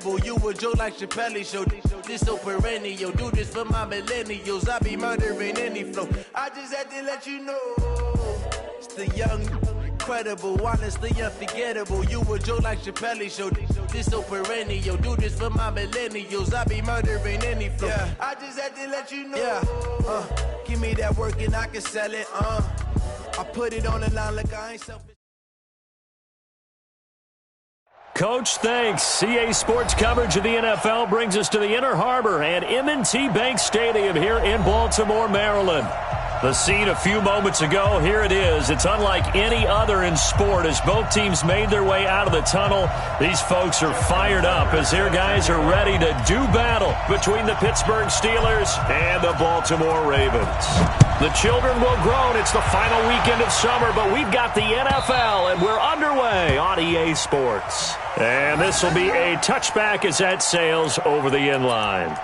unforgettable. You a joke like Chappelle Show. This so perennial. Do this for my millennials. I be murdering any flow. I just had to let you know. It's the young, incredible, honestly unforgettable. You a joke like Chappelle Show. This so perennial. Do this for my millennials. I be murdering any flow. Yeah. I just had to let you know. Yeah. Give me that work and I can sell it. I put it on the line like I ain't selfish. Coach, thanks. CA Sports coverage of the NFL brings us to the Inner Harbor and M&T Bank Stadium here in Baltimore, Maryland. The scene a few moments ago, here it is. It's unlike any other in sport as both teams made their way out of the tunnel. These folks are fired up as their guys are ready to do battle between the Pittsburgh Steelers and the Baltimore Ravens. The children will groan. It's the final weekend of summer, but we've got the NFL, and we're underway on EA Sports. And this will be a touchback as that sails over the end line.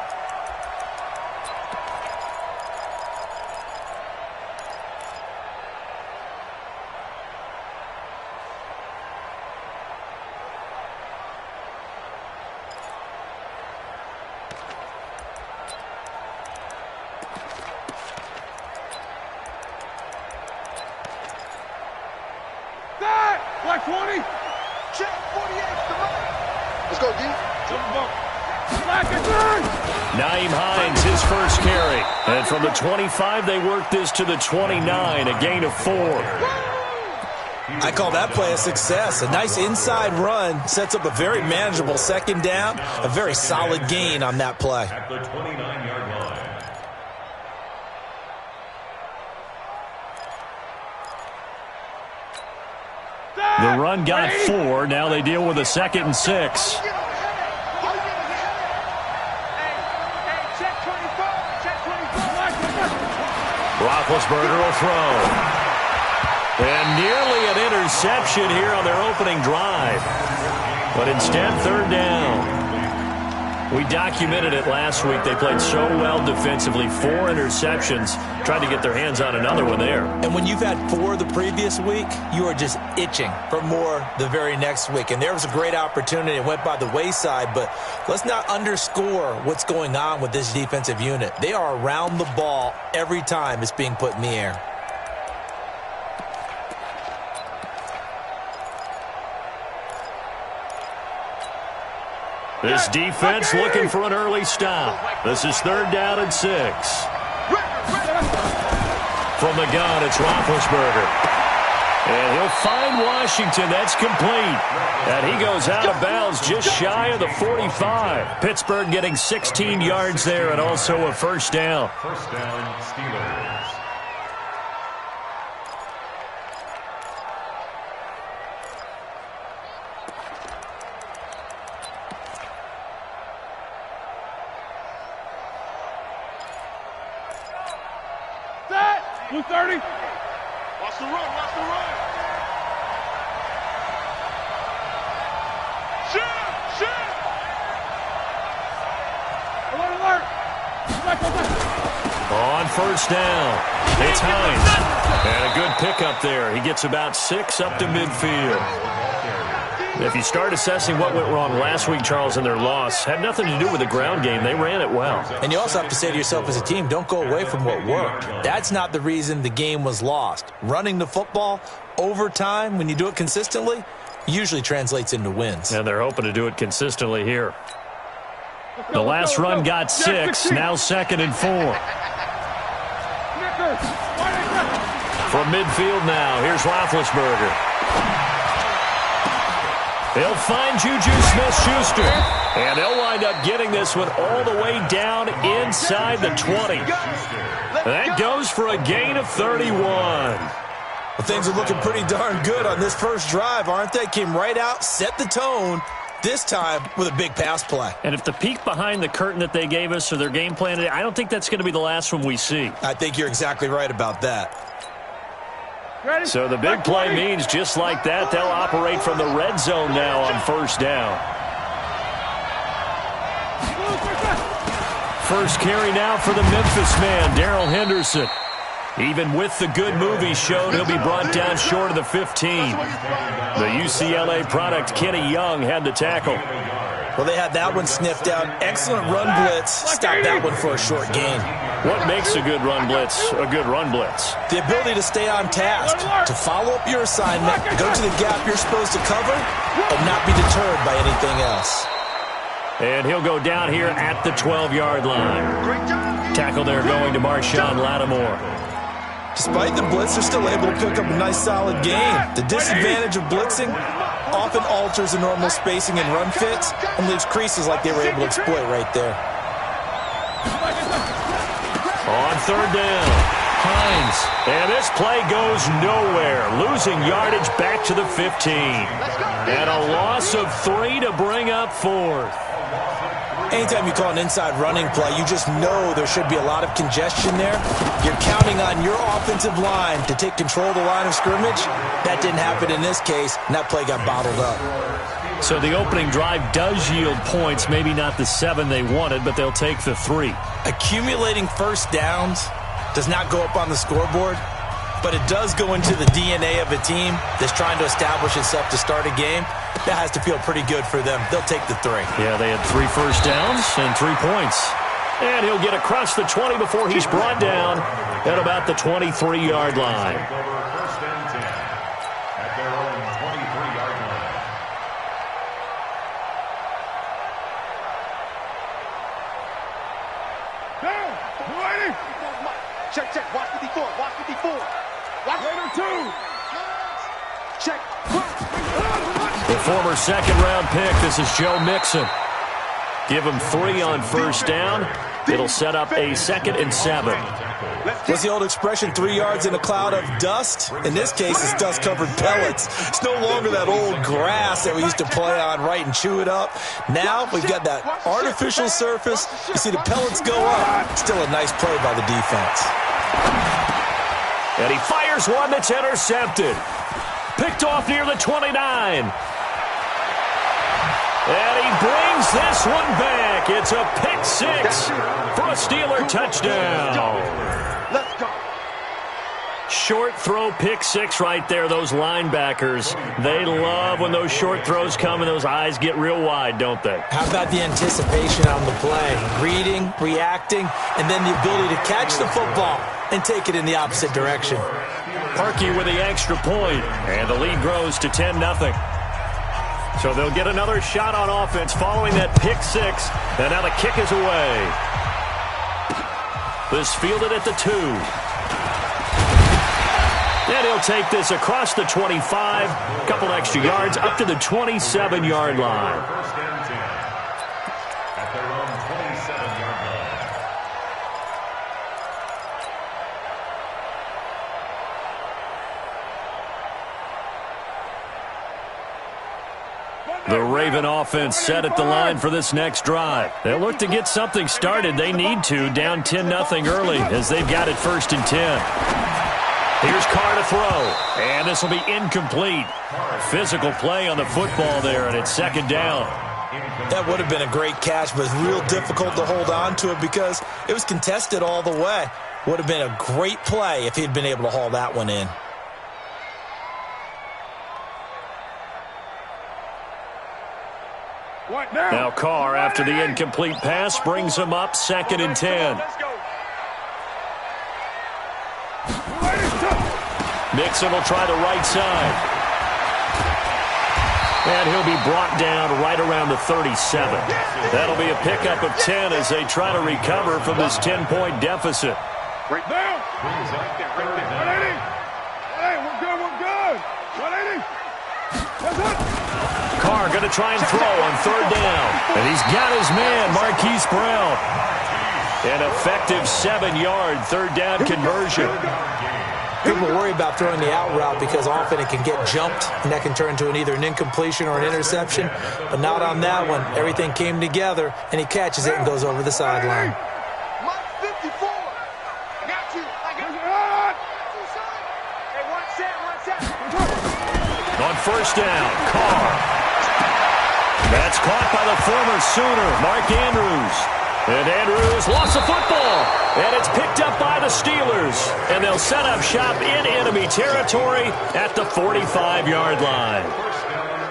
Black 20. Check 48. Let's go, D. Naeem Hines, his first carry. And from the 25, they work this to the 29, a gain of 4. I call that play a success. A nice inside run sets up a very manageable second down, a very solid gain on that play. At the 29-yard line. The run got 4. Now they deal with a 2nd and 6. Roethlisberger will throw. And nearly an interception here on their opening drive. But instead, 3rd down. We documented it last week. They played so well defensively. 4 interceptions. Tried to get their hands on another one there. And when you've had 4 the previous week, you are just itching for more the very next week. And there was a great opportunity. It went by the wayside. But let's not underscore what's going on with this defensive unit. They are around the ball every time it's being put in the air. This defense looking for an early stop. This is 3rd down and 6. From the gun, it's Roethlisberger. And he'll find Washington. That's complete. And he goes out of bounds just shy of the 45. Pittsburgh getting 16 yards there and also a 1st down. 1st down, Steelers. Blue 30. Watch the run, watch the run. Shoot! Alert! On 1st down, it's Hines. And a good pickup there. He gets about 6 up to midfield. If you start assessing what went wrong last week, Charles, in their loss, had nothing to do with the ground game. They ran it well. And you also have to say to yourself as a team, don't go away from what worked. That's not the reason the game was lost. Running the football over time, when you do it consistently, usually translates into wins. And they're hoping to do it consistently here. The last run got 6, now 2nd and 4. From midfield now, here's Roethlisberger. They'll find Juju Smith-Schuster. And they'll wind up getting this one all the way down inside the 20. That goes for a gain of 31. Well, things are looking pretty darn good on this first drive, aren't they? Came right out, set the tone, this time with a big pass play. And if the peek behind the curtain that they gave us or their game plan today, I don't think that's going to be the last one we see. I think you're exactly right about that. So the big play means just like that, they'll operate from the red zone now on 1st down. First carry now for the Memphis man, Darrell Henderson. Even with the good move he showed, he'll be brought down short of the 15. The UCLA product, Kenny Young, had the tackle. Well, they had that one sniffed out. Excellent run blitz. Stopped that one for a short gain. What makes a good run blitz a good run blitz? The ability to stay on task, to follow up your assignment, go to the gap you're supposed to cover, and not be deterred by anything else. And he'll go down here at the 12-yard line. Tackle there going to Marshawn Lattimore. Despite the blitz, they're still able to pick up a nice solid gain. The disadvantage of blitzing often alters the normal spacing and run fits and leaves creases like they were able to exploit right there. On third down, Hines. And this play goes nowhere. Losing yardage back to the 15. And a loss of 3 to bring up fourth. Anytime you call an inside running play, you just know there should be a lot of congestion there. You're counting on your offensive line to take control of the line of scrimmage. That didn't happen in this case, and that play got bottled up. So the opening drive does yield points, maybe not the 7 they wanted, but they'll take the 3. Accumulating first downs does not go up on the scoreboard, but it does go into the DNA of a team that's trying to establish itself to start a game. That has to feel pretty good for them. They'll take the 3. Yeah, they had 3 first downs and 3 points. And he'll get across the 20 before he's brought down at about the 23-yard line. First and 10 at their own 23-yard line. Down. 280. Check. Watch 54. Watch 54. Watch later 2. Check. The former second-round pick, this is Joe Mixon. Give him 3 on first down. It'll set up a 2nd and 7. What's the old expression, 3 yards in a cloud of dust? In this case, it's dust-covered pellets. It's no longer that old grass that we used to play on, right, and chew it up. Now we've got that artificial surface. You see the pellets go up. Still a nice play by the defense. And he fires one that's intercepted. Picked off near the 29. And he brings this one back. It's a pick 6 for a Steeler touchdown. Let's go. Short throw pick 6 right there. Those linebackers, they love when those short throws come and those eyes get real wide, don't they? How about the anticipation on the play? Reading, reacting, and then the ability to catch the football and take it in the opposite direction. Parkey with the extra point, and the lead grows to 10-0. So they'll get another shot on offense following that pick 6, and now the kick is away. This fielded at the 2. And he'll take this across the 25, a couple extra yards, up to the 27-yard line. First and 10 at their own 27-yard line. The Raven offense set at the line for this next drive. They'll look to get something started. They need to, down 10-0 early as they've got it 1st and 10. Here's Carr to throw, and this will be incomplete. Physical play on the football there, and it's 2nd down. That would have been a great catch, but it's real difficult to hold on to it because it was contested all the way. Would have been a great play if he'd been able to haul that one in. Now Carr, after the incomplete pass, brings him up 2nd and 10. Mixon will try the right side. And he'll be brought down right around the 37. That'll be a pickup of 10 as they try to recover from this 10-point deficit. Right down. Right there. 180. Hey, we're good. 180. That's it. Carr going to try and throw on 3rd down. And he's got his man, Marquise Brown. An effective 7-yard 3rd down conversion. People worry about throwing the out route because often it can get jumped, and that can turn into either an incompletion or an interception. But not on that one. Everything came together, and he catches it and goes over the sideline. Mike 54. I got you. Hey, one set. On 1st down, Carr. That's caught by the former Sooner, Mark Andrews. And Andrews lost the football. And it's picked up by the Steelers. And they'll set up shop in enemy territory at the 45-yard line.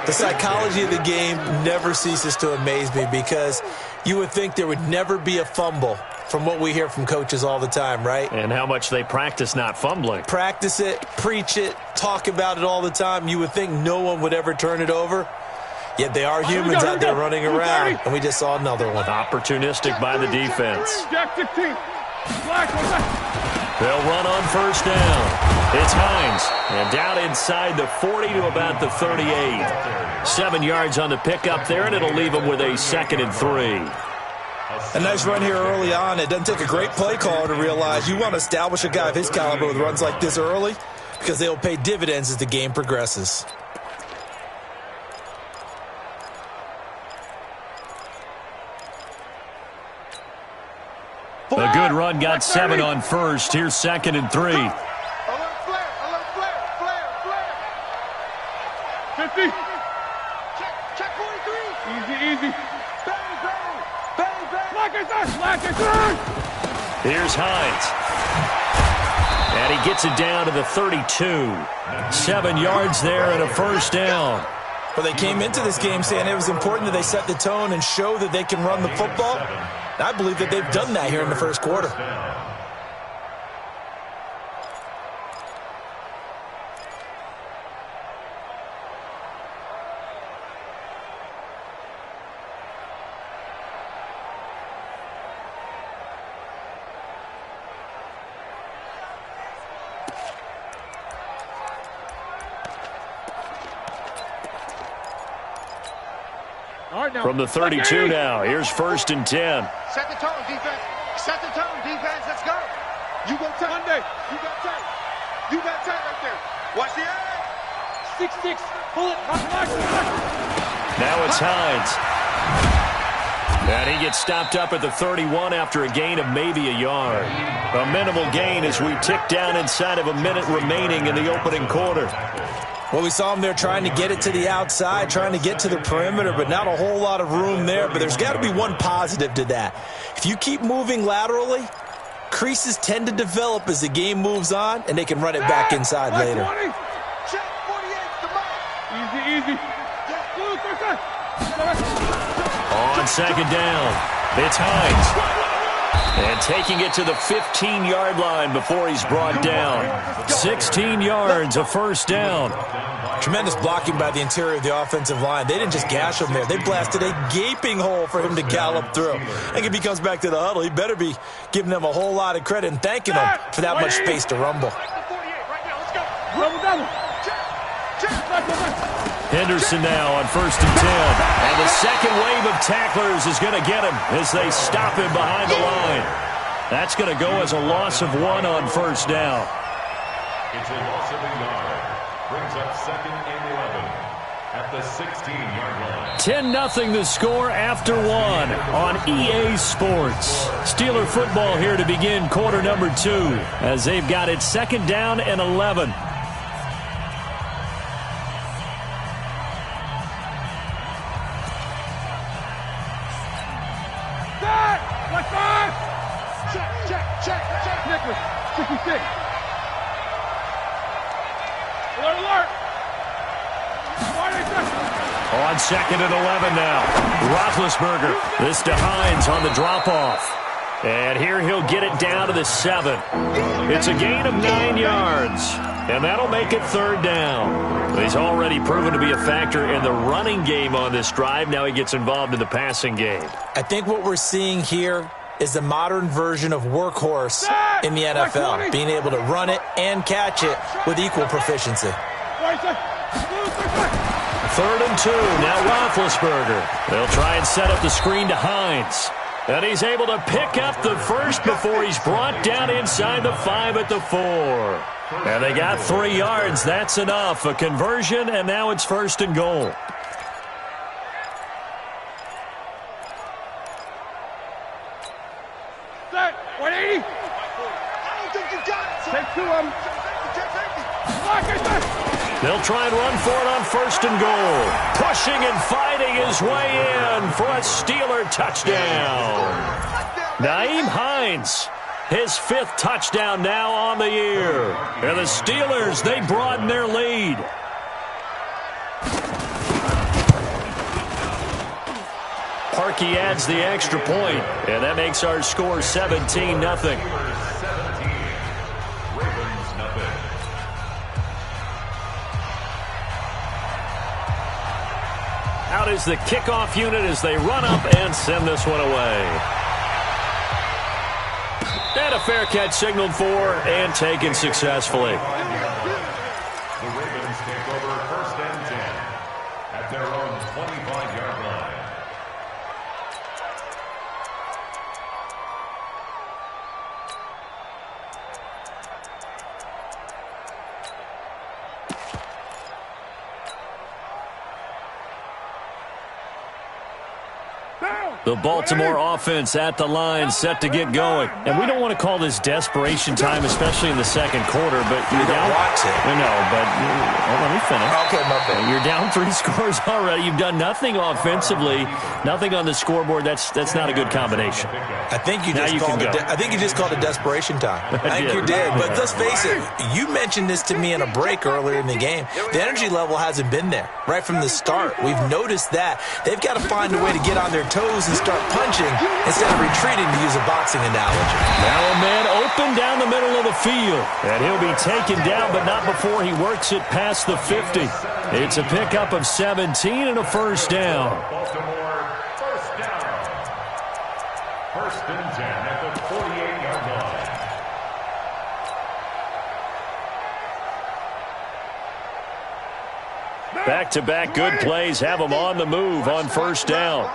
The The psychology of the game never ceases to amaze me because you would think there would never be a fumble from what we hear from coaches all the time, right? And how much they practice not fumbling. Practice it, preach it, talk about it all the time. You would think no one would ever turn it over. Yet they are humans out there running around, and we just saw another one. Opportunistic by the defense. Jack 16. They'll run on first down. It's Hines, and down inside the 40 to about the 38. 7 yards on the pickup there, and it'll leave them with a 2nd and 3. A nice run here early on. It doesn't take a great play caller to realize you want to establish a guy of his caliber with runs like this early because they'll pay dividends as the game progresses. A good run got 7 on first. Here's 2nd and 3. Alert flare. 50. Check 43. Easy. Black is on. Here's Hines. And he gets it down to the 32. 7 yards there and a first down. Well, they came into this game saying it was important that they set the tone and show that they can run the football. And I believe that they've done that here in the first quarter. From the 32 now, here's 1st and 10. Set the tone, defense. Let's go. You go tight. Monday. You got tight right there. Watch the edge. 6-6. Pull it. Now it's Hines. And he gets stopped up at the 31 after a gain of maybe a yard. A minimal gain as we tick down inside of a minute remaining in the opening quarter. Well, we saw him there trying to get it to the outside, trying to get to the perimeter, but not a whole lot of room there. But there's got to be one positive to that. If you keep moving laterally, creases tend to develop as the game moves on, and they can run it back inside later. Check 48. Easy. On 2nd down, it's Hines. And taking it to the 15-yard line before he's brought down. 16 yards, a first down. Tremendous blocking by the interior of the offensive line. They didn't just gash him there. They blasted a gaping hole for him to gallop through. I think if he comes back to the huddle, he better be giving them a whole lot of credit and thanking them for that much space to rumble. Henderson now on 1st and 10. And the second wave of tacklers is going to get him as they stop him behind the line. That's going to go as a loss of 1 on first down. It's a loss of a yard. Brings up 2nd and 11 at the 16-yard line. 10-0 the score after 1 on EA Sports. Steeler football here to begin quarter number 2 as they've got it 2nd down and 11. Check. Nicholas, 66. Alert. On 2nd and 11 now. Roethlisberger. This to Hines on the drop-off. And here he'll get it down to the 7. It's a gain of 9 yards. And that'll make it 3rd down. He's already proven to be a factor in the running game on this drive. Now he gets involved in the passing game. I think what we're seeing here is the modern version of workhorse in the NFL, being able to run it and catch it with equal proficiency. 3rd and 2, now Roethlisberger. They'll try and set up the screen to Hines. And he's able to pick up the first before he's brought down inside the 5 at the 4. And they got 3 yards. That's enough. A conversion, and now it's 1st and goal. Set. 180. I don't think you got it. Take 2 of them. They'll try and run for it on 1st and goal. Pushing and fighting his way in for a Steeler touchdown. Nyheim Hines, his 5th touchdown now on the year. And the Steelers, they broaden their lead. Sparky adds the extra point, and that makes our score 17-0. Out is the kickoff unit as they run up and send this one away. And a fair catch signaled for and taken successfully. The Ravens take over 1st and 10 at their own 25-yard line. The Baltimore offense at the line, set to get going. And we don't want to call this desperation time, especially in the second quarter, but you're down. No, but let me finish. Okay, my bad. You're down 3 scores already. You've done nothing offensively, nothing on the scoreboard. That's not a good combination. I think you just called it desperation time. I think you did. But let's face it, you mentioned this to me in a break earlier in the game. The energy level hasn't been there right from the start. We've noticed that. They've got to find a way to get on their toes and start punching instead of retreating, to use a boxing analogy. Now a man open down the middle of the field, and he'll be taken down, but not before he works it past the 50. It's a pickup of 17 and a first down. Baltimore, first down. 1st and 10 at the 48-yard line. Back-to-back good plays have them on the move on first down.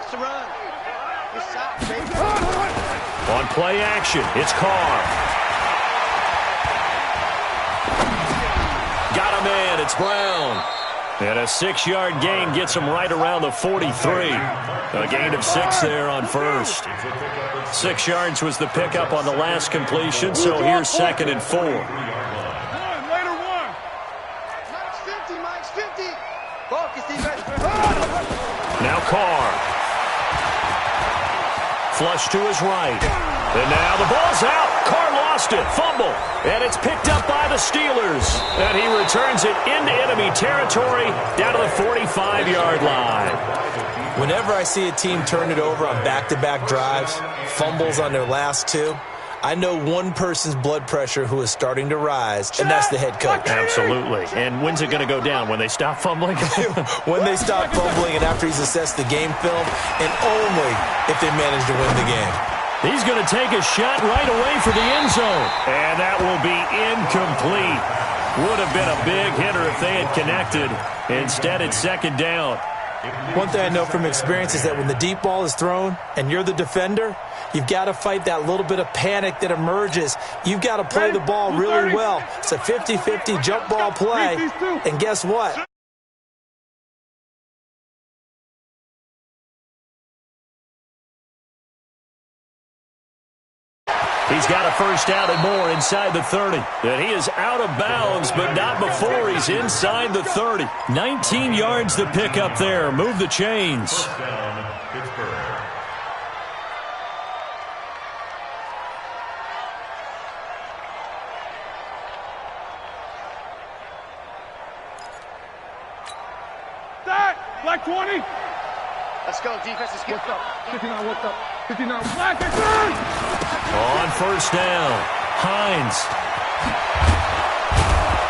On play action, it's Carr. Got a man, it's Brown. And a 6-yard gain gets him right around the 43. A gain of 6 there on first. 6 yards was the pickup on the last completion, so here's 2nd and 4. Later one. Mike's 50. Focus, defense. Now Carr. Flush to his right. And now the ball's out. Carr lost it. Fumble. And it's picked up by the Steelers. And he returns it into enemy territory down to the 45-yard line. Whenever I see a team turn it over on back-to-back drives, fumbles on their last 2, I know one person's blood pressure who is starting to rise, and that's the head coach. Absolutely. And when's it going to go down? When they stop fumbling? When they stop fumbling and after he's assessed the game film, and only if they manage to win the game. He's going to take a shot right away for the end zone. And that will be incomplete. Would have been a big hitter if they had connected. Instead, it's 2nd down. One thing I know from experience is that when the deep ball is thrown and you're the defender, you've got to fight that little bit of panic that emerges. You've got to play the ball really well. It's a 50-50 jump ball play. And guess what? He's got a first down and more inside the 30. And he is out of bounds, but not before he's inside the 30. 19 yards to pick up there. Move the chains. First down, Pittsburgh. That, like 20. Let's go, defense. Let's get up. 59, what's up? 59, black and turn. On first down, Hines.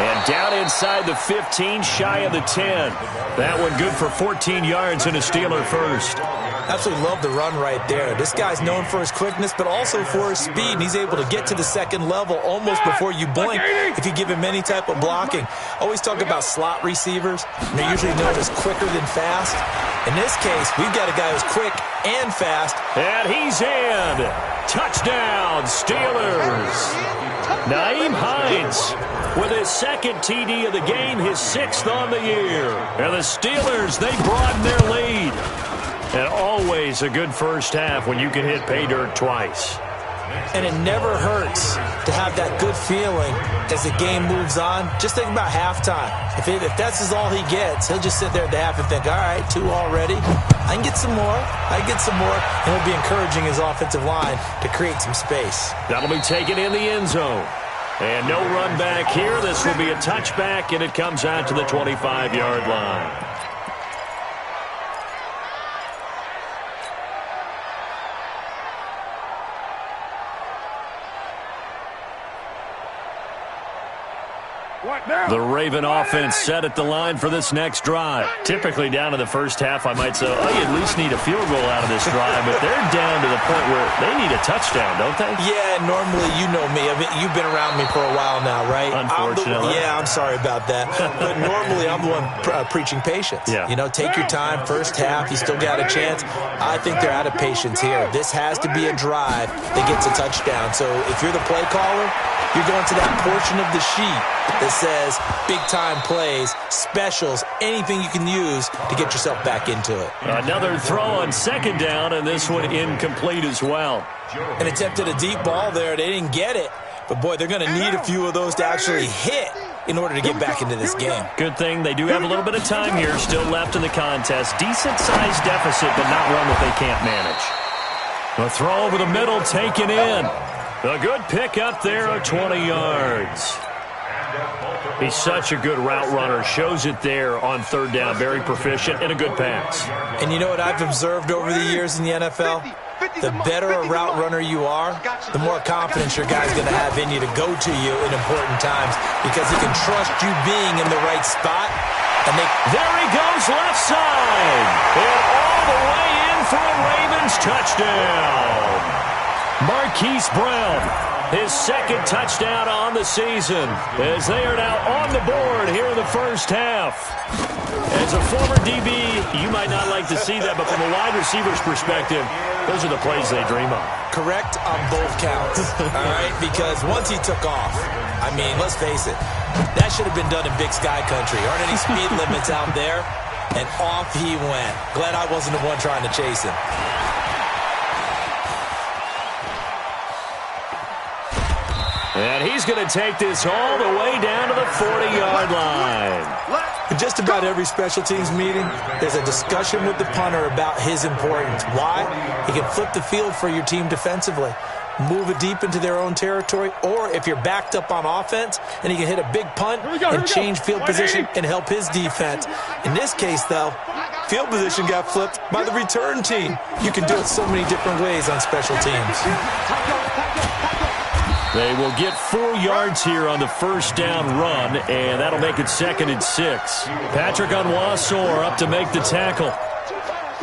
And down inside the 15, shy of the 10. That one good for 14 yards and a Steeler first. Absolutely love the run right there. This guy's known for his quickness, but also for his speed. And he's able to get to the second level almost before you blink if you give him any type of blocking. Always talk about slot receivers. And they're usually known as quicker than fast. In this case, we've got a guy who's quick and fast. And he's in. Touchdown, Steelers. Nyheim Hines with his 2nd TD of the game, his 6th on the year. And the Steelers, they broaden their lead. And always a good first half when you can hit pay dirt twice. And it never hurts to have that good feeling as the game moves on. Just think about halftime. If that's all he gets, he'll just sit there at the half and think, all right, 2 already. I can get some more. And he'll be encouraging his offensive line to create some space. That'll be taken in the end zone. And no run back here. This will be a touchback, and it comes out to the 25-yard line. The Raven offense set at the line for this next drive. Typically down to the first half, I might say, oh, you at least need a field goal out of this drive, but they're down to the point where they need a touchdown, don't they? Yeah, normally, you know me. I mean, you've been around me for a while now, right? Unfortunately. I'm sorry about that. But normally, I'm the one preaching patience. Yeah. You know, take your time. First half, you still got a chance. I think they're out of patience here. This has to be a drive that gets a touchdown. So if you're the play caller, you're going to that portion of the sheet that says big-time plays, specials, anything you can use to get yourself back into it. Another throw on second down, and this one incomplete as well. An attempt at a deep ball there. They didn't get it. But, boy, they're going to need a few of those to actually hit in order to get back into this game. Good thing they do have a little bit of time here still left in the contest. Decent-sized deficit, but not one that they can't manage. The throw over the middle taken in. A good pick up there at 20 yards. He's such a good route runner. Shows it there on third down. Very proficient and a good pass. And you know what I've observed over the years in the NFL? The better a route runner you are, the more confidence your guy's going to have in you to go to you in important times because he can trust you being in the right spot. And there he goes left side. And all the way in for a Ravens touchdown. Marquise Brown, his second touchdown on the season, as they are now on the board here in the first half. As a former DB, you might not like to see that, but from a wide receiver's perspective, those are the plays they dream of. Correct on both counts, all right? Because once he took off, I mean, let's face it, that should have been done in Big Sky Country. Aren't any speed limits out there? And off he went. Glad I wasn't the one trying to chase him. And he's going to take this all the way down to the 40-yard line. In just about every special teams meeting, there's a discussion with the punter about his importance. Why? He can flip the field for your team defensively, move it deep into their own territory, or if you're backed up on offense, and he can hit a big punt and change field position and help his defense. In this case, though, field position got flipped by the return team. You can do it so many different ways on special teams. They will get 4 yards here on the first down run, and that'll make it 2nd and 6. Patrick Onwuasor up to make the tackle.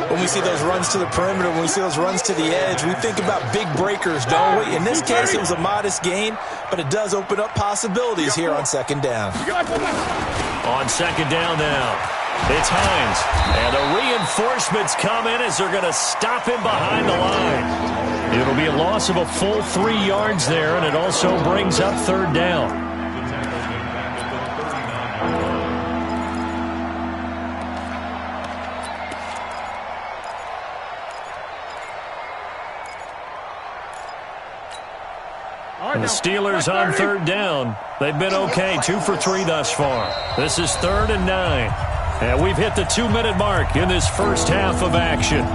When we see those runs to the perimeter, when we see those runs to the edge, we think about big breakers, don't we? In this case, it was a modest gain, but it does open up possibilities here on second down. On second down now, it's Hines. And the reinforcements come in as they're going to stop him behind the line. It'll be a loss of a full 3 yards there, and it also brings up third down. The Steelers on third down. They've been okay, 2 for 3 thus far. This is 3rd and 9. And we've hit the 2-minute mark in this first half of action.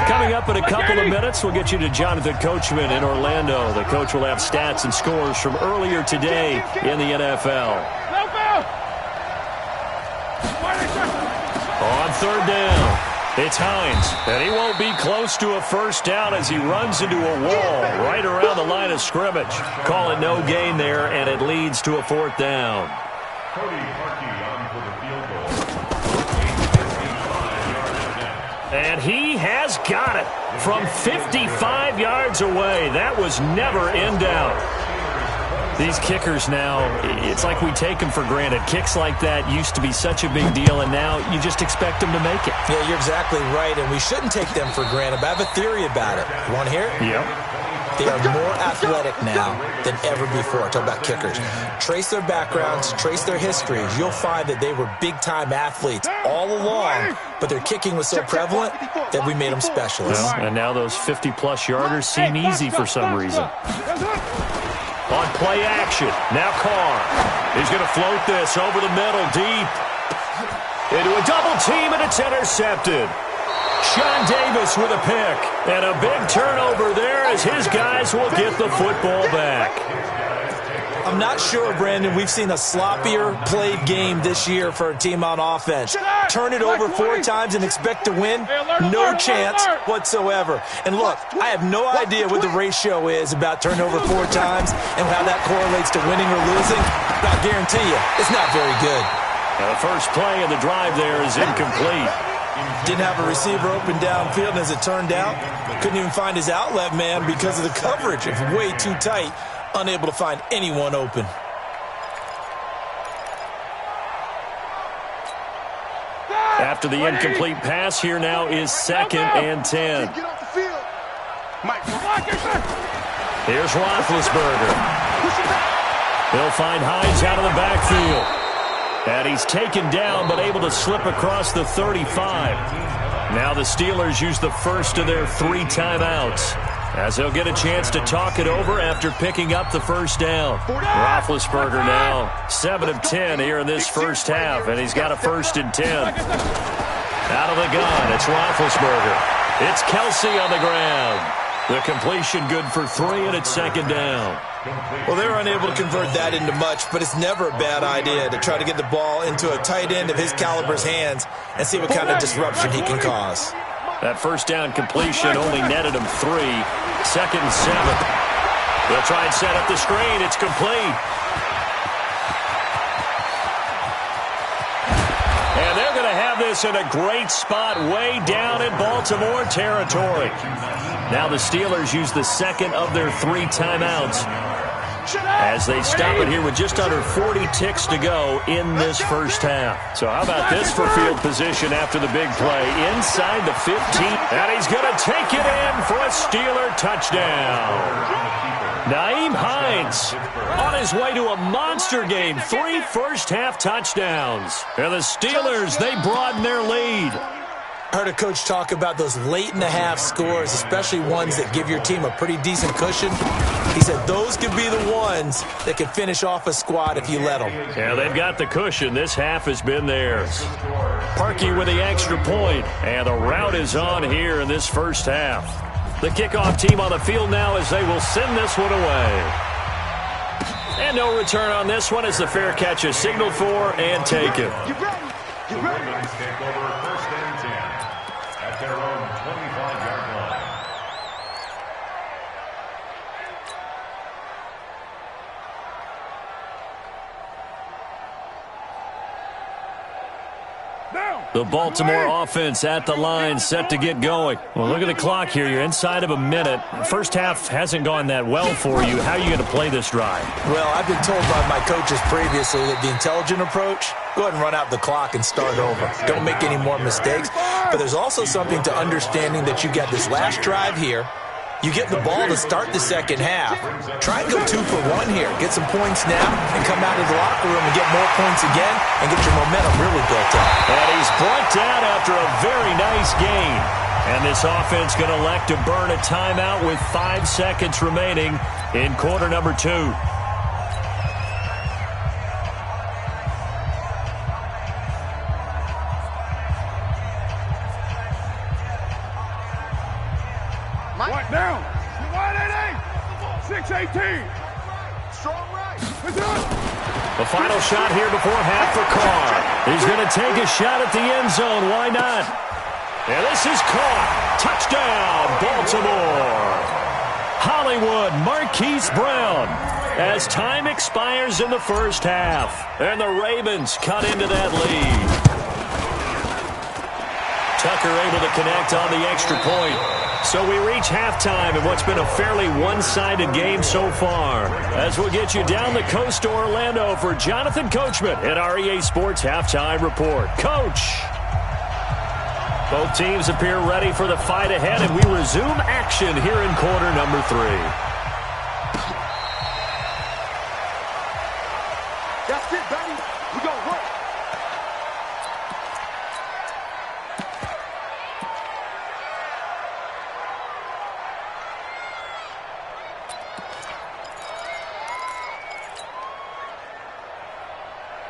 Coming up in a couple of minutes, we'll get you to Jonathan Coachman in Orlando. The coach will have stats and scores from earlier today in the NFL. On third down, it's Hines, and he won't be close to a first down as he runs into a wall right around the line of scrimmage. Call it no gain there, and it leads to a 4th down. And he has got it from 55 yards away. That was never in doubt. These kickers now, it's like we take them for granted. Kicks like that used to be such a big deal, and now you just expect them to make it. Yeah, you're exactly right, and we shouldn't take them for granted, but I have a theory about it. You want to hear it? Yep. They are more athletic now than ever before. Talk about kickers. Trace their backgrounds, trace their histories. You'll find that they were big-time athletes all along, but their kicking was so prevalent that we made them specialists. Well, and now those 50-plus yarders seem easy for some reason. On play action, now Carr. He's going to float this over the middle, deep. Into a double team, and it's intercepted. Sean Davis with a pick. And a big turnover there as his guys will get the football back. I'm not sure, Brandon, we've seen a sloppier played game this year for a team on offense. Turn it over 4 times and expect to win? No chance whatsoever. And look, I have no idea what the ratio is about turnover 4 times and how that correlates to winning or losing. But I guarantee you, it's not very good. Now the first play of the drive there is incomplete. Didn't have a receiver open downfield, and as it turned out, couldn't even find his outlet man because of the coverage. It's way too tight. Unable to find anyone open. After the incomplete pass, here now is 2nd and 10. Here's Roethlisberger. He'll find Hines out of the backfield. And he's taken down, but able to slip across the 35. Now the Steelers use the first of their 3 timeouts, as they'll get a chance to talk it over after picking up the first down. Roethlisberger now 7 of 10 here in this first half, and he's got a 1st and 10. Out of the gun, it's Roethlisberger. It's Kelsey on the ground. The completion good for 3, and it's 2nd down. Well, they were unable to convert that into much, but it's never a bad idea to try to get the ball into a tight end of his caliber's hands and see what kind of disruption he can cause. That first down completion only netted him 3. 2nd and 7. They'll try and set up the screen. It's complete. And they're going to have this in a great spot way down in Baltimore territory. Now the Steelers use the 2nd of their 3 timeouts as they stop it here with just under 40 ticks to go in this first half. So how about this for field position after the big play? Inside the 15, and he's going to take it in for a Steeler touchdown. Nyheim Hines on his way to a monster game. 3 first-half touchdowns. And the Steelers, they broaden their lead. I heard a coach talk about those late-in-the-half scores, especially ones that give your team a pretty decent cushion. He said those could be the ones that can finish off a squad if you let them. Yeah, they've got the cushion. This half has been theirs. Parkey with the extra point, and the route is on here in this first half. The kickoff team on the field now as they will send this one away. And no return on this one as the fair catch is signaled for and taken. The Ravens take over 1st and 10 at their own 25-yard line. The Baltimore offense at the line, set to get going. Well, look at the clock here. You're inside of a minute. First half hasn't gone that well for you. How are you going to play this drive? Well, I've been told by my coaches previously that the intelligent approach, go ahead and run out the clock and start over. Don't make any more mistakes. But there's also something to understanding that you got this last drive here. You get the ball to start the second half. Try and go 2 for 1 here. Get some points now and come out of the locker room and get more points again and get your momentum really built up. And he's brought down after a very nice gain. And this offense going to elect to burn a timeout with 5 seconds remaining in quarter number 2. Right down. 6-18. Strong right. The final shot here before half for Carr. He's going to take a shot at the end zone. Why not? And this is caught. Touchdown, Baltimore. Hollywood Marquise Brown as time expires in the first half. And the Ravens cut into that lead. Tucker able to connect on the extra point. So we reach halftime in what's been a fairly one-sided game so far. As we'll get you down the coast to Orlando for Jonathan Coachman at our EA Sports Halftime Report. Coach! Both teams appear ready for the fight ahead, and we resume action here in quarter number 3. That's it, baby. We gonna work.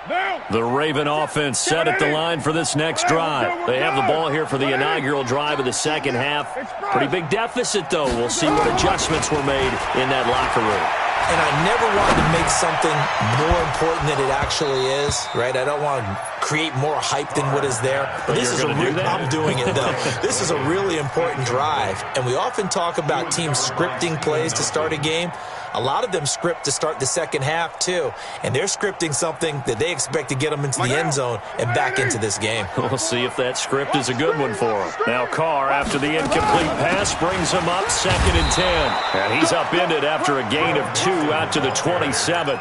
Now. The Raven offense set at the line for this next drive. They have the ball here for the inaugural drive of the second half. Pretty big deficit, though. We'll see what adjustments were made in that locker room. And I never wanted to make something more important than it actually is, right? I don't want to create more hype than what is there. But this is I'm doing it, though. This is a really important drive. And we often talk about teams scripting plays to start a game. A lot of them script to start the second half, too. And they're scripting something that they expect to get them into the end zone and back into this game. We'll see if that script is a good one for them. Now Carr, after the incomplete pass, brings him up 2nd and 10. And he's upended after a gain of 2 out to the 27.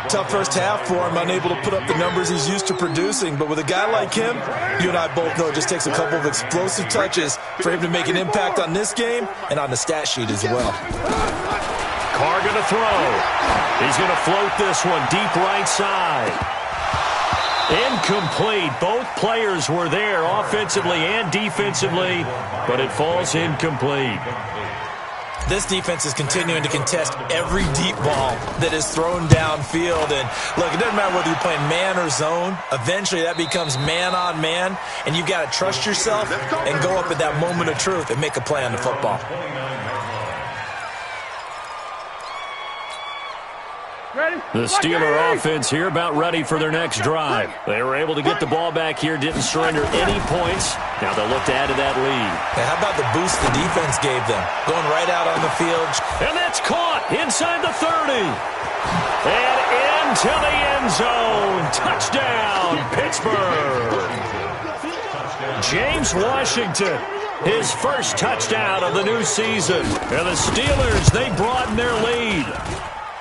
Tough first half for him, unable to put up the numbers he's used to producing. But with a guy like him, you and I both know it just takes a couple of explosive touches for him to make an impact on this game and on the stat sheet as well. Carr going to throw. He's going to float this one deep right side. Incomplete. Both players were there offensively and defensively, but it falls incomplete. This defense is continuing to contest every deep ball that is thrown downfield. And, look, it doesn't matter whether you're playing man or zone. Eventually that becomes man on man, and you've got to trust yourself and go up at that moment of truth and make a play on the football. The Steeler offense here about ready for their next drive. They were able to get the ball back here, didn't surrender any points. Now they'll look to add to that lead. Now how about the boost the defense gave them? Going right out on the field. And that's caught inside the 30. And into the end zone. Touchdown, Pittsburgh. James Washington, his first touchdown of the new season. And the Steelers, they broaden their lead.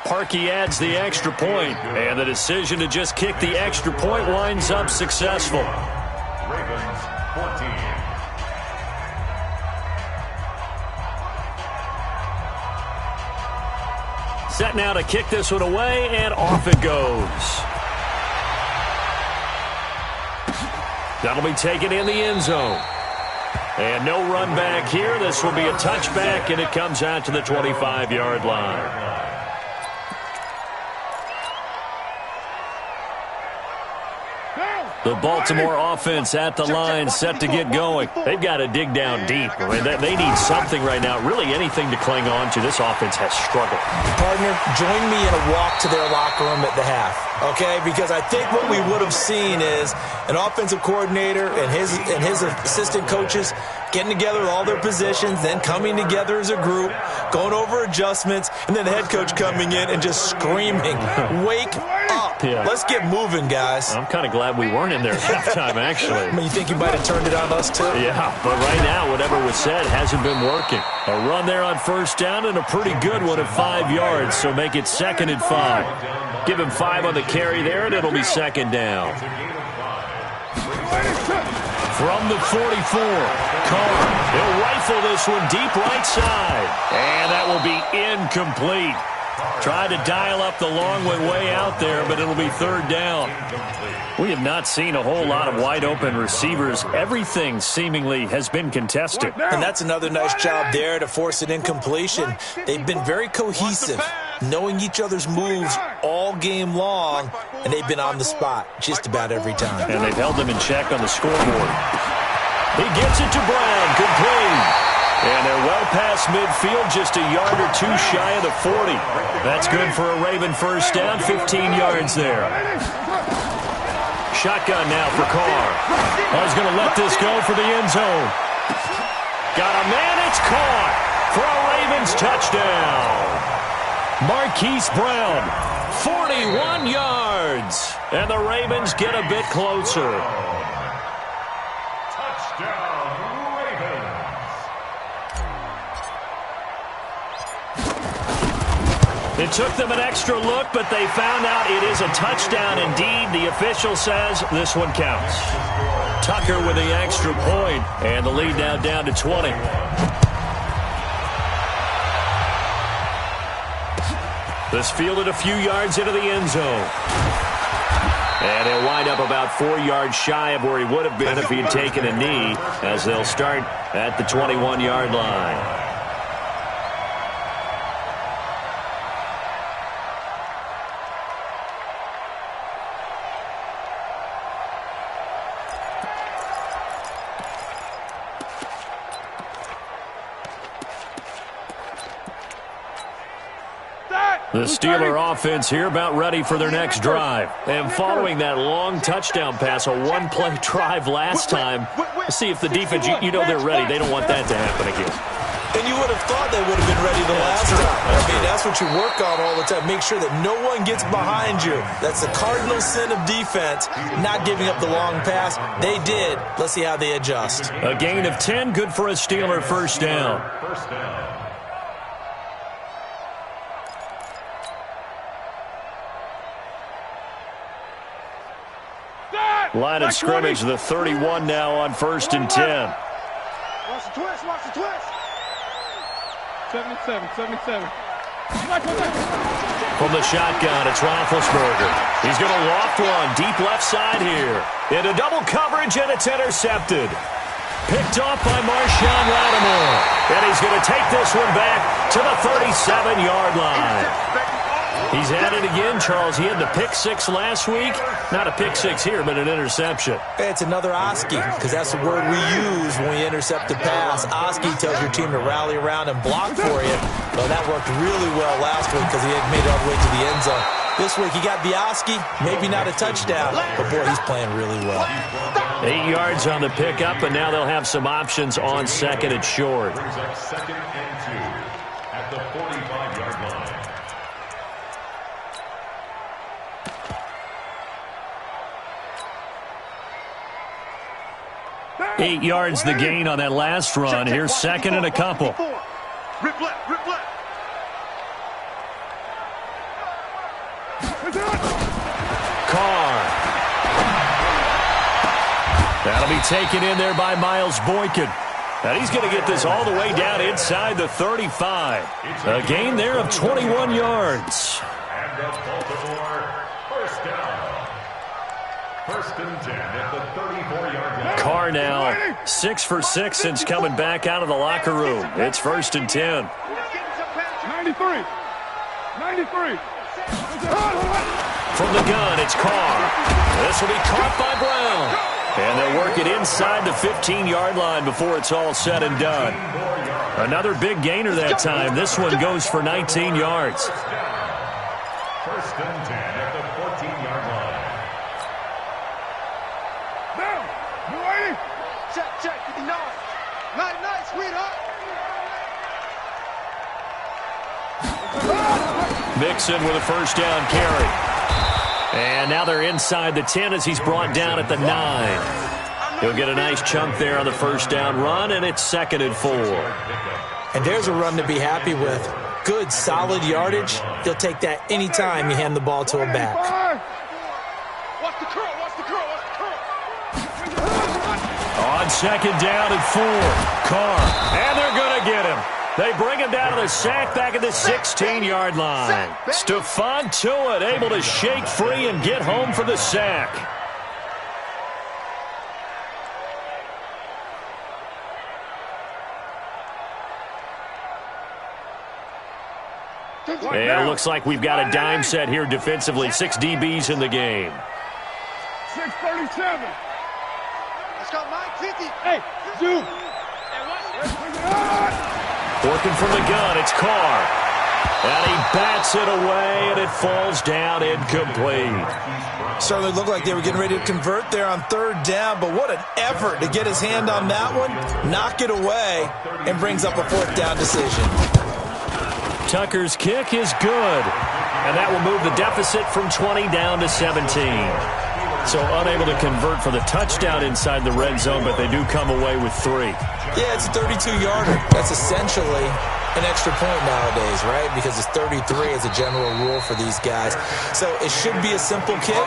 Parkey adds the extra point, and the decision to just kick the extra point winds up successful. Ravens 14. Set now to kick this one away, and off it goes. That'll be taken in the end zone. And no run back here. This will be a touchback, and it comes out to the 25-yard line. The Baltimore offense at the line, set to get going. They've got to dig down deep. I mean, they need something right now, really anything to cling on to. This offense has struggled. Partner, join me in a walk to their locker room at the half, okay? Because I think what we would have seen is an offensive coordinator and his assistant coaches getting together with all their positions, then coming together as a group, going over adjustments, and then the head coach coming in and just screaming, "Wake up. Yeah. Let's get moving, guys." I'm kind of glad we weren't in there at halftime, actually. I mean, you think you might have turned it on us, too? Yeah, but right now, whatever was said hasn't been working. A run there on first down and a pretty good one at 5 yards, so make it 2nd and 5. Give him 5 on the carry there, and it'll be 2nd down. From the 44, Carr, he'll rifle this one deep right side. And that will be incomplete. Tried to dial up the long one way out there, but it'll be 3rd down. We have not seen a whole lot of wide-open receivers. Everything seemingly has been contested. And that's another nice job there to force an incompletion. They've been very cohesive, knowing each other's moves all game long, and they've been on the spot just about every time. And they've held them in check on the scoreboard. He gets it to Brown, complete. And they're well past midfield, just a yard or two shy of the 40. That's good for a Raven first down, 15 yards there. Shotgun now for Carr. Oh, he's going to let this go for the end zone. Got a man, it's caught for a Ravens touchdown. Marquise Brown, 41 yards. And the Ravens get a bit closer. Touchdown, Ravens. It took them an extra look, but they found out it is a touchdown indeed. The official says this one counts. Tucker with the extra point, and the lead now down to 20. This fielded a few yards into the end zone. And he'll wind up about 4 yards shy of where he would have been if he had taken a knee, as they'll start at the 21-yard line. The Steeler offense here about ready for their next drive. And following that long touchdown pass, a one-play drive last time, let's see if the defense, you know they're ready. They don't want that to happen again. And you would have thought they would have been ready the last time. That's what you work on all the time. Make sure that no one gets behind you. That's the cardinal sin of defense, not giving up the long pass. They did. Let's see how they adjust. A gain of 10, good for a Steeler first down. Line of scrimmage, the 31 now on 1st and 10. Watch the twist, watch the twist. 77. From the shotgun, it's Roethlisberger. He's going to loft one deep left side here. Into double coverage, and it's intercepted. Picked off by Marshawn Lattimore. And he's going to take this one back to the 37-yard line. He's at it again, Charles. He had the pick six last week. Not a pick six here, but an interception. It's another Oski, because that's the word we use when we intercept a pass. Oski tells your team to rally around and block for you. Well, that worked really well last week because he had made it all the way to the end zone. This week he got the Oski, maybe not a touchdown, but boy, he's playing really well. 8 yards on the pickup, and now they'll have some options on second and short. Brings up 2nd and 2 at the 45-yard line. 8 yards the gain on that last run. Here's 2nd and a couple. Rip left, rip left. Carr. That'll be taken in there by Miles Boykin. And he's going to get this all the way down inside the 35. A gain there of 21 yards. And the Baltimore first down. 1st and 10 at the 34-yard line. Carr now 6 for 6 since coming back out of the locker room. It's 1st and 10. 93. From the gun, it's Carr. This will be caught by Brown. And they'll work it inside the 15-yard line before it's all said and done. Another big gainer that time. This one goes for 19 yards. 1st and 10 at the 14-yard line. Down. You ready? Check, 59. Night, sweetheart. Mixon with a first down carry. And now they're inside the 10 as he's brought down at the 9. He'll get a nice chunk there on the first down run, and it's 2nd and 4. And there's a run to be happy with. Good, solid yardage. He'll take that anytime you hand the ball to a back. Watch the curl. On 2nd down and 4. Carr. And they're going to get him. They bring him down to the sack back at the 16-yard line. Stephon Tuitt able to shake free and get home for the sack. And it looks like we've got a dime set here defensively. 6 DBs in the game. 637. Let's go, Mike. 50. Hey, Zoom. Working from the gun, it's Carr. And he bats it away, and it falls down incomplete. Certainly looked like they were getting ready to convert there on 3rd down, but what an effort to get his hand on that one, knock it away, and brings up a 4th down decision. Tucker's kick is good, and that will move the deficit from 20 down to 17. So unable to convert for the touchdown inside the red zone, but they do come away with 3. Yeah, it's a 32-yarder. That's essentially an extra point nowadays, right? Because it's 33 as a general rule for these guys. So it should be a simple kick.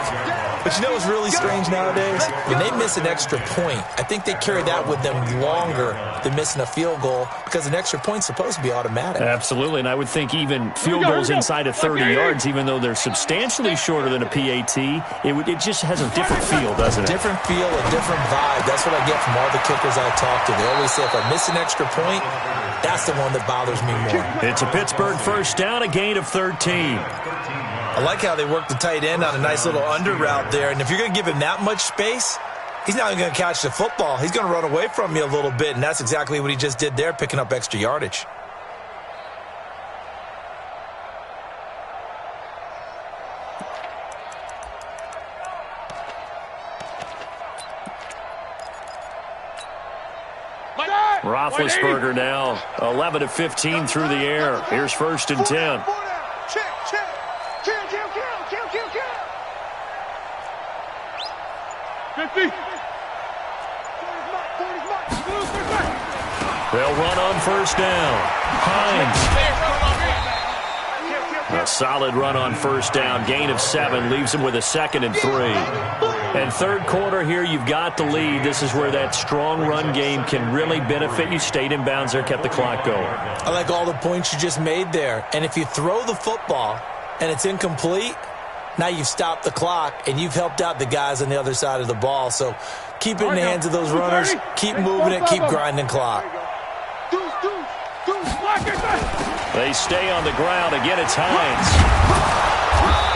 But you know what's really strange nowadays? When they miss an extra point, I think they carry that with them longer than missing a field goal because an extra point's supposed to be automatic. Absolutely, and I would think even field goals inside of 30 yards, even though they're substantially shorter than a PAT, it just has a different feel, doesn't it? Different feel, a different vibe. That's what I get from all the kickers I talk to. They always say if I miss an extra point, that's the one that bothers me more. It's a Pittsburgh first down, a gain of 13. I like how they work the tight end on a nice little under route there. And if you're going to give him that much space, he's not even going to catch the football. He's going to run away from you a little bit, and that's exactly what he just did there, picking up extra yardage. Roethlisberger now 11 of 15 through the air. Here's 1st and 10. Check. Kill. 50. They'll run on 1st down. Hines. A solid run on 1st down. Gain of 7 leaves them with a 2nd and 3. And 3rd quarter here, you've got the lead. This is where that strong run game can really benefit you. Stayed in bounds there, kept the clock going. I like all the points you just made there. And if you throw the football and it's incomplete, now you've stopped the clock and you've helped out the guys on the other side of the ball. So keep it in the hands of those runners. Keep moving it. Keep grinding clock. They stay on the ground. Again, it's Hines.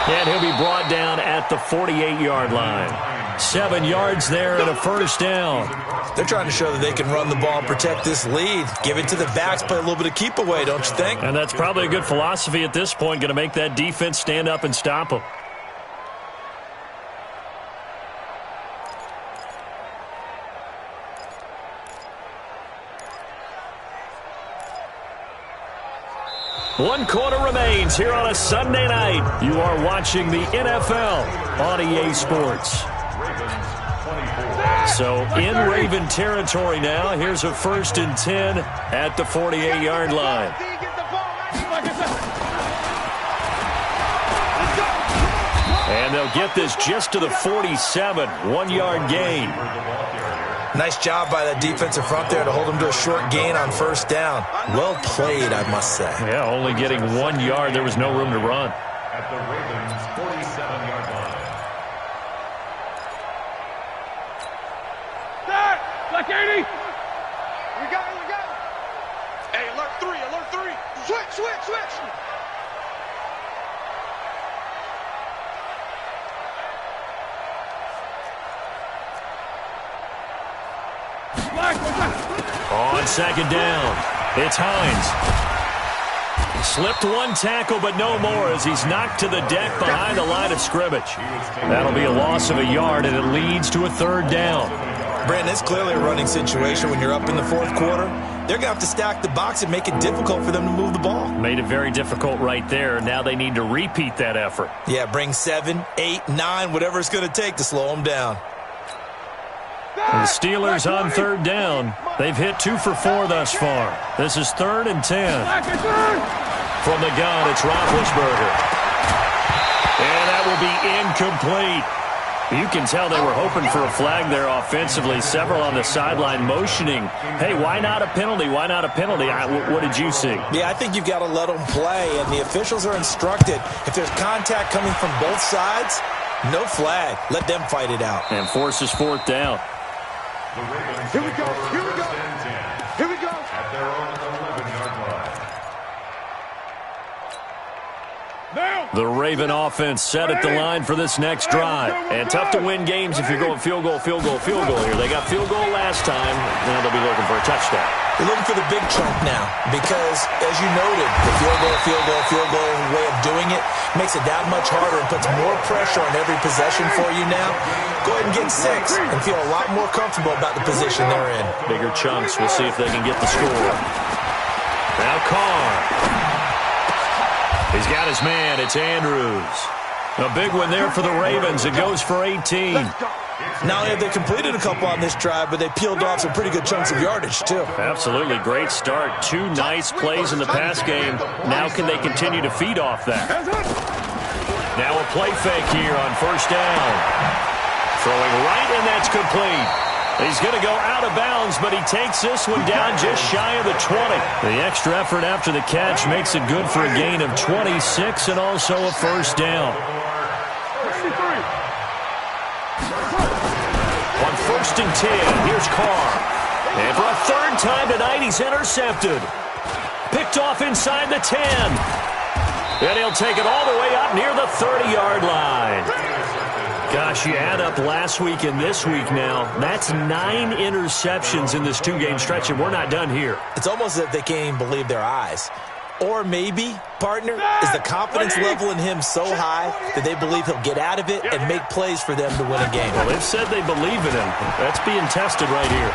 And he'll be brought down at the 48-yard line. 7 yards there and a 1st down. They're trying to show that they can run the ball and protect this lead. Give it to the backs, play a little bit of keep away, don't you think? And that's probably a good philosophy at this point. Going to make that defense stand up and stop them. One quarter remains here on a Sunday night. You are watching the NFL on EA Sports. So in Raven territory now. Here's a 1st and 10 at the 48-yard line. And they'll get this just to the 47. 1-yard gain. Nice job by that defensive front there to hold them to a short gain on 1st down. Well played, I must say. Yeah, only getting 1 yard. There was no room to run. At the Ravens' 47-yard line. Black 80. We got it. Hey, alert 3. Switch. On 2nd down, it's Hines. Slipped one tackle, but no more as he's knocked to the deck behind the line of scrimmage. That'll be a loss of a yard, and it leads to a 3rd down. Brandon, it's clearly a running situation when you're up in the 4th quarter. They're going to have to stack the box and make it difficult for them to move the ball. Made it very difficult right there. Now they need to repeat that effort. Yeah, bring 7, 8, 9, whatever it's going to take to slow them down. The Steelers on 3rd down. They've hit 2 for 4 thus far. This is 3rd and 10. From the gun, it's Roethlisberger. And that will be incomplete. You can tell they were hoping for a flag there offensively. Several on the sideline motioning, hey, why not a penalty? Why not a penalty? What did you see? Yeah, I think you've got to let them play, and the officials are instructed. If there's contact coming from both sides, no flag. Let them fight it out. And forces 4th down. The Ravens Here we go. at their own 11-yard line. The Raven offense set at the line for this next drive. And tough to win games if you're going field goal here. They got field goal last time. Now they'll be looking for a touchdown. They're looking for the big chunk now because, as you noted, the field goal way of doing it makes it that much harder and puts more pressure on every possession for you now. Go ahead and get 6 and feel a lot more comfortable about the position they're in. Bigger chunks. We'll see if they can get the score. Now Carr. He's got his man. It's Andrews. A big one there for the Ravens. It goes for 18. Not only have they completed a couple on this drive, but they peeled off some pretty good chunks of yardage, too. Absolutely. Great start. 2 nice plays in the pass game. Now can they continue to feed off that? Now a play fake here on 1st down. Throwing right, and that's complete. He's going to go out of bounds, but he takes this one down just shy of the 20. The extra effort after the catch makes it good for a gain of 26 and also a 1st down. On 1st and 10, here's Carr. And for a 3rd time tonight, he's intercepted. Picked off inside the 10. And he'll take it all the way up near the 30-yard line. Gosh, you add up last week and this week now. That's 9 interceptions in this 2-game stretch, and we're not done here. It's almost as if they can't even believe their eyes. Or maybe, partner, is the confidence level in him so high that they believe he'll get out of it and make plays for them to win a game. Well, they've said they believe in him. That's being tested right here.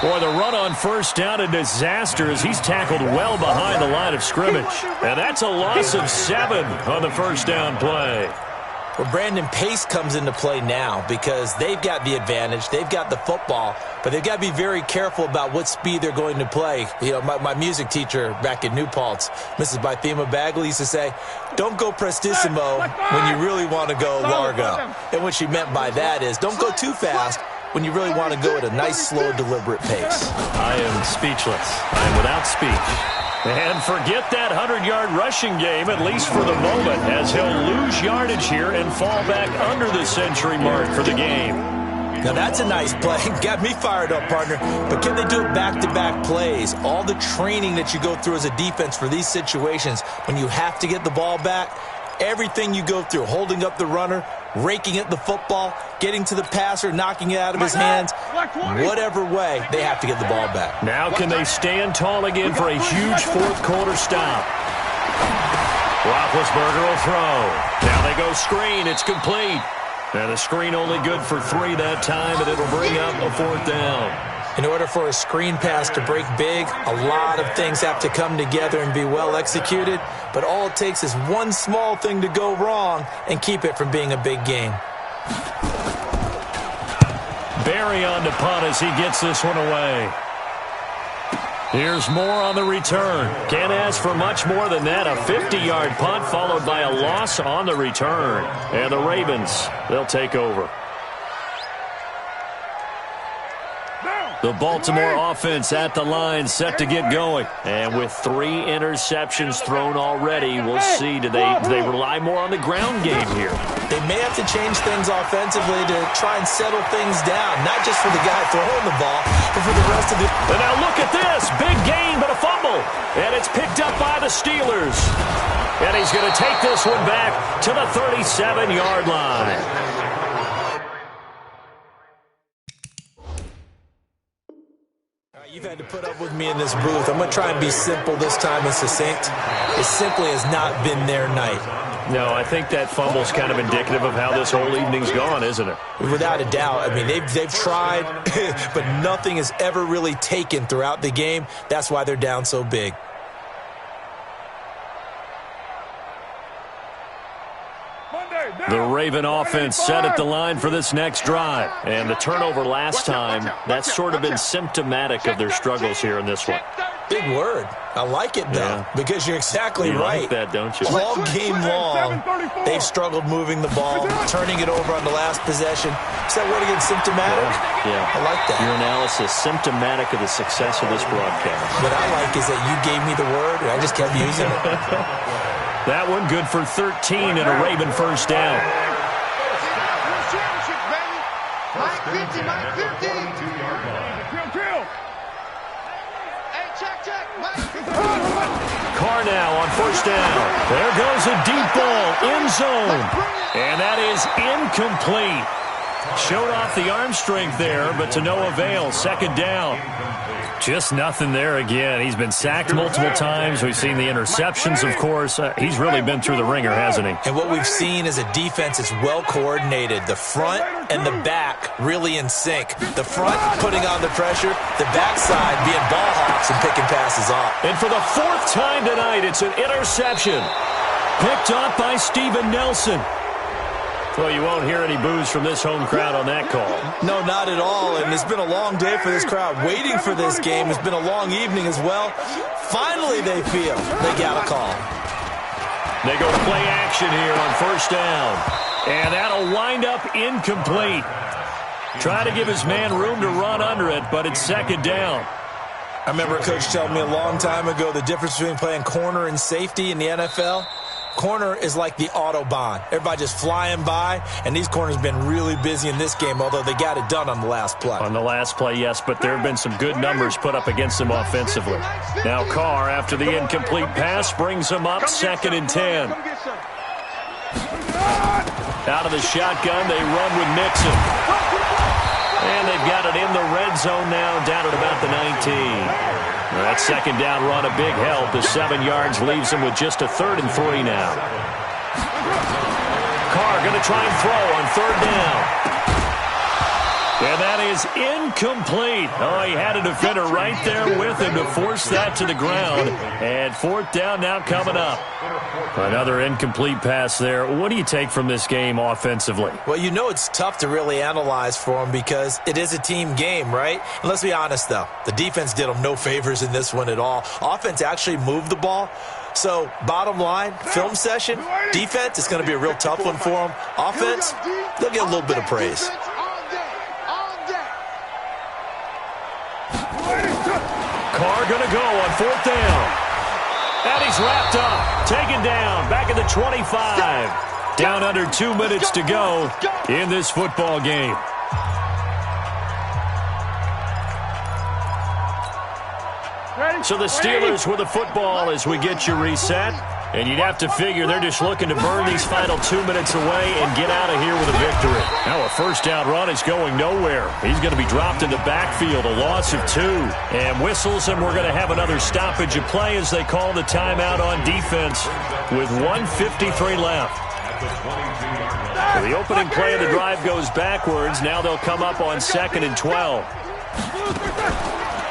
Boy, the run on first down, a disaster as he's tackled well behind the line of scrimmage. And that's a loss of 7 on the first down play. Well, Brandon, pace comes into play now because they've got the advantage. They've got the football, but they've got to be very careful about what speed they're going to play. You know, my music teacher back in New Paltz, Mrs. Bythema Bagley, used to say, don't go prestissimo when you really want to go largo. And what she meant by that is don't go too fast when you really want to go at a nice, slow, deliberate pace. I am speechless. I am without speech. And forget that 100-yard rushing game, at least for the moment, as he'll lose yardage here and fall back under the century mark for the game. Now, that's a nice play. Got me fired up, partner. But can they do it back-to-back plays? All the training that you go through as a defense for these situations, when you have to get the ball back, everything you go through, holding up the runner, raking at the football, getting to the passer, knocking it out of his hands, whatever way, they have to get the ball back. Now can they stand tall again for a huge fourth-quarter stop? Roethlisberger will throw. Now they go screen. It's complete. And the screen only good for 3 that time, and it'll bring up a 4th down. In order for a screen pass to break big, a lot of things have to come together and be well executed, but all it takes is one small thing to go wrong and keep it from being a big game. Barry on to punt as he gets this one away. Here's more on the return. Can't ask for much more than that. A 50-yard punt followed by a loss on the return. And the Ravens, they'll take over. The Baltimore offense at the line, set to get going. And with 3 interceptions thrown already, we'll see. Do they rely more on the ground game here? They may have to change things offensively to try and settle things down, not just for the guy throwing the ball, but for the rest of the... And now look at this. Big gain, but a fumble. And it's picked up by the Steelers. And he's going to take this one back to the 37-yard line. You've had to put up with me in this booth. I'm going to try and be simple this time and succinct. It simply has not been their night. No, I think that fumble's kind of indicative of how this whole evening's gone, isn't it? Without a doubt. I mean, they've tried, but nothing has ever really taken throughout the game. That's why they're down so big. The Raven offense set at the line for this next drive. And the turnover last time, that's sort of been symptomatic of their struggles here in this one. Big word. I like it, though, because you're exactly right. You like that, don't you? All game long, they've struggled moving the ball, turning it over on the last possession. Is that word again, symptomatic? Yeah. I like that. Your analysis, symptomatic of the success of this broadcast. What I like is that you gave me the word, and I just kept using it. That one good for 13 and a Raven first down. Mike 50, Mike 50. Hey, check. Carr now on first down. There goes a deep ball, end zone. And that is incomplete. Showed off the arm strength there, but to no avail. Second down. Just nothing there again. He's been sacked multiple times. We've seen the interceptions, of course. He's really been through the ringer, hasn't he? And what we've seen is a defense is well coordinated. The front and the back really in sync. The front putting on the pressure, the backside being ball hawks and picking passes off. And for the 4th time tonight, it's an interception. Picked up by Steven Nelson. Well, you won't hear any boos from this home crowd on that call. No, not at all, and it's been a long day for this crowd. Waiting for this game. It's been a long evening as well. Finally, they feel they got a call. They go to play action here on first down, and that'll wind up incomplete. Try to give his man room to run under it, but it's second down. I remember a coach telling me a long time ago the difference between playing corner and safety in the NFL. Corner is like the Autobahn. Everybody just flying by, and these corners have been really busy in this game, although they got it done on the last play. On the last play, yes, but there have been some good numbers put up against them offensively. Now Carr, after the incomplete pass, brings them up 2nd and 10. Out of the shotgun, they run with Mixon. And they've got it in the red zone now, down at about the 19. That second down run, a big help. The 7 yards leaves them with just a 3rd and 3 now. Carr going to try and throw on 3rd down. And that is incomplete. Oh, he had a defender right there with him to force that to the ground. And fourth down now coming up. Another incomplete pass there. What do you take from this game offensively? Well, you know it's tough to really analyze for them because it is a team game, right? And let's be honest, though. The defense did them no favors in this one at all. Offense actually moved the ball. So, bottom line, film session, defense is going to be a real tough one for them. Offense, they'll get a little bit of praise. Carr going to go on fourth down. And he's wrapped up, taken down, back at the 25. Down under 2 minutes to go in this football game. So the Steelers with the football as we get you reset. And you'd have to figure they're just looking to burn these final 2 minutes away and get out of here with a victory. Now a first down run is going nowhere. He's going to be dropped in the backfield, a loss of 2. And whistles, and we're going to have another stoppage of play as they call the timeout on defense with 1:53 left. So the opening play of the drive goes backwards. Now they'll come up on 2nd and 12.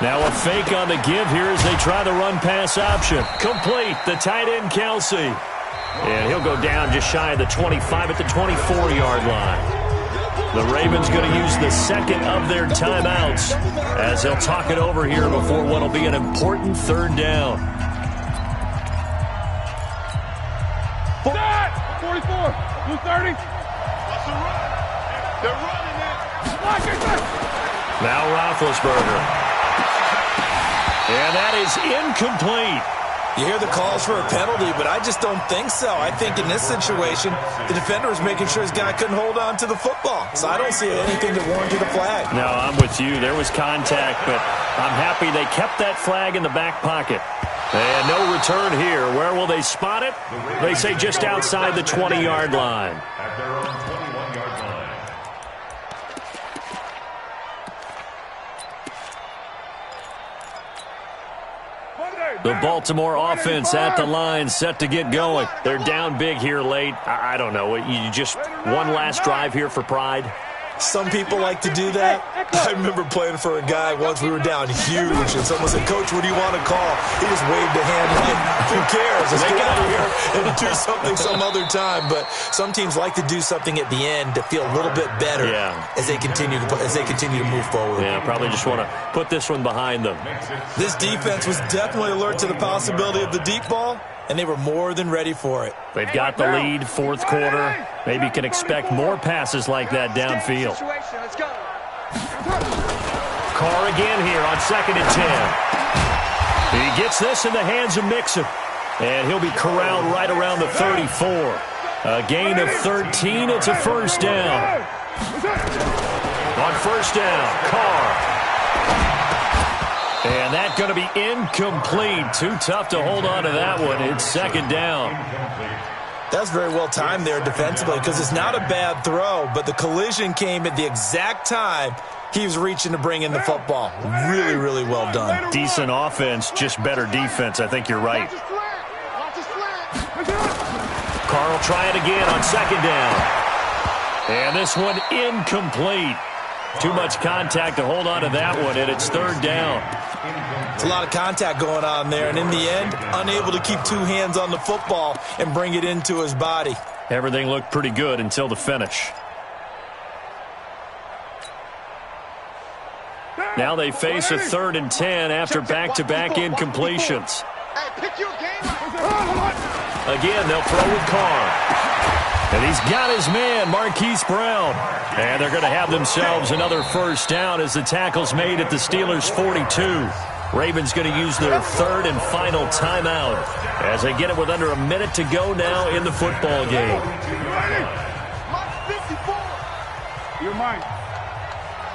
Now a fake on the give here as they try the run-pass option. Complete, the tight end, Kelsey. And he'll go down just shy of the 25 at the 24-yard line. The Ravens going to use the second of their timeouts as they'll talk it over here before what will be an important third down. 44, 230. What's the run? They're running it. Now Roethlisberger. And that is incomplete. You hear the calls for a penalty, but I just don't think so. I think in this situation, the defender was making sure his guy couldn't hold on to the football. So I don't see anything that warranted a flag. No, I'm with you. There was contact, but I'm happy they kept that flag in the back pocket. And no return here. Where will they spot it? They say just outside the 20-yard line. At their own 21-yard line. The Baltimore offense at the line, set to get going. They're down big here late. I don't know. You just one last drive here for pride? Some people like to do that. I remember playing for a guy once. We were down huge, and someone said, "Coach, what do you want to call?" He just waved a hand like, "Who cares? Let's get out of here and do something some other time." But some teams like to do something at the end to feel a little bit better as they continue to move forward. Yeah, probably just want to put this one behind them. This defense was definitely alert to the possibility of the deep ball, and they were more than ready for it. They've got the lead, fourth quarter. Maybe you can expect more passes like that downfield. Let's go. Carr again here on 2nd and 10. He gets this in the hands of Mixon. And he'll be corralled right around the 34. A gain of 13. It's a first down. On first down, Carr. And that's going to be incomplete. Too tough to hold on to that one. It's second down. That's very well timed there defensively because it's not a bad throw, but the collision came at the exact time he was reaching to bring in the football. Really, really well done. Decent offense, just better defense. I think you're right. Carr will try it again on second down. And this one incomplete. Too much contact to hold on to that one, and it's third down. It's a lot of contact going on there, and in the end, unable to keep two hands on the football and bring it into his body. Everything looked pretty good until the finish. Now they face a 3rd and 10 after back-to-back incompletions. Again, they'll throw with Carr. And he's got his man, Marquise Brown. And they're going to have themselves another first down as the tackle's made at the Steelers' 42. Ravens going to use their third and final timeout as they get it with under a minute to go now in the football game. You're mine.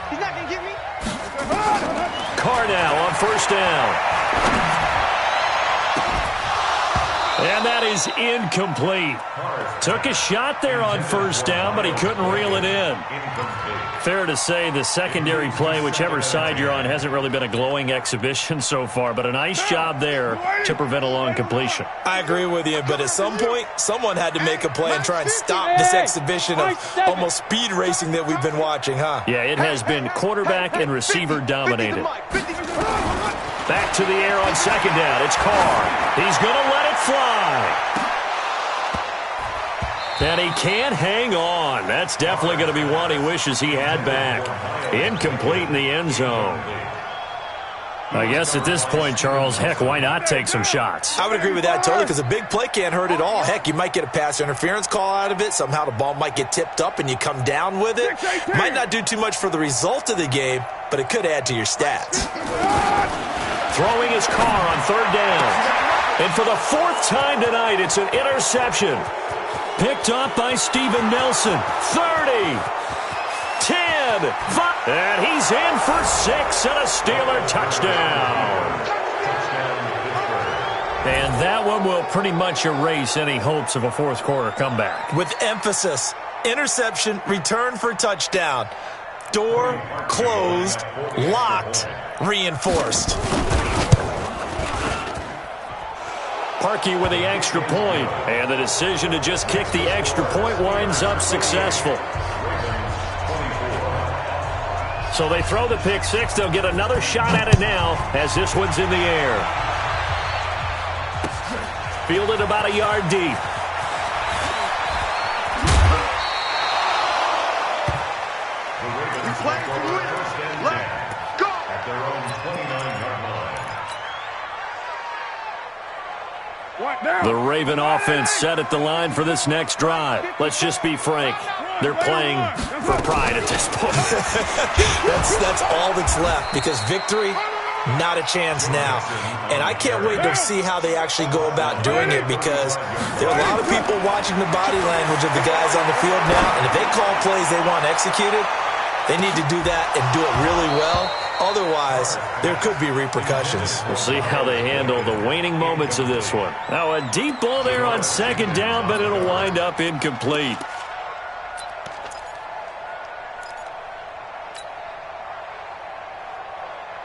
He's not going to get me. Carr now on first down. And that is incomplete. Took a shot there on first down, but he couldn't reel it in. Fair to say the secondary play, whichever side you're on, hasn't really been a glowing exhibition so far, but a nice job there to prevent a long completion. I agree with you, but at some point, someone had to make a play and try and stop this exhibition of almost speed racing that we've been watching, huh? Yeah, it has been quarterback and receiver dominated. Back to the air on second down. It's Carr. He's going to let it fly. And he can't hang on. That's definitely going to be one he wishes he had back. Incomplete in the end zone. I guess at this point, Charles, heck, why not take some shots? I would agree with that totally, because a big play can't hurt at all. Heck, you might get a pass interference call out of it. Somehow the ball might get tipped up and you come down with it. Might not do too much for the result of the game, but it could add to your stats. Throwing his Carr on third down. And for the fourth time tonight, it's an interception. Picked up by Steven Nelson. 30, 10, 5. And he's in for 6 and a Steeler touchdown. And that one will pretty much erase any hopes of a fourth quarter comeback. With emphasis, interception, return for touchdown. Door closed, locked, reinforced. Parkey with the extra point, and the decision to just kick the extra point winds up successful. So they throw the pick six. They'll get another shot at it now as this one's in the air. Fielded about a yard deep. The Raven offense set at the line for this next drive. Let's just be frank. They're playing for pride at this point. That's all that's left, because victory, not a chance now. And I can't wait to see how they actually go about doing it, because there are a lot of people watching the body language of the guys on the field now, and if they call plays they want executed, they need to do that and do it really well. Otherwise, there could be repercussions. We'll see how they handle the waning moments of this one. Now, a deep ball there on second down, but it'll wind up incomplete.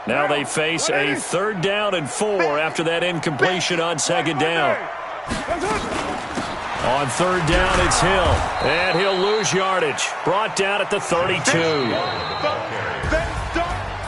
Now they face a 3rd down and 4 after that incompletion on second down. On 3rd down, it's Hill. And he'll lose yardage. Brought down at the 32.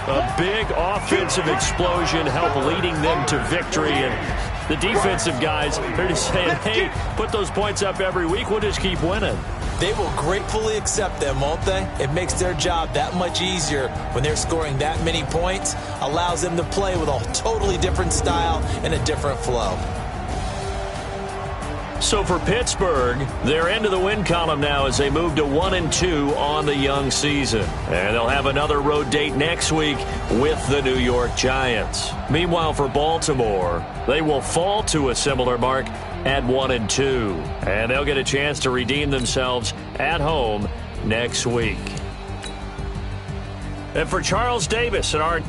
A big offensive explosion helped leading them to victory. And the defensive guys are just saying, hey, put those points up every week. We'll just keep winning. They will gratefully accept them, won't they? It makes their job that much easier when they're scoring that many points. Allows them to play with a totally different style and a different flow. So for Pittsburgh, they're into the win column now as they move to 1-2 on the young season. And they'll have another road date next week with the New York Giants. Meanwhile, for Baltimore, they will fall to a similar mark at 1-2. And they'll get a chance to redeem themselves at home next week. And for Charles Davis and our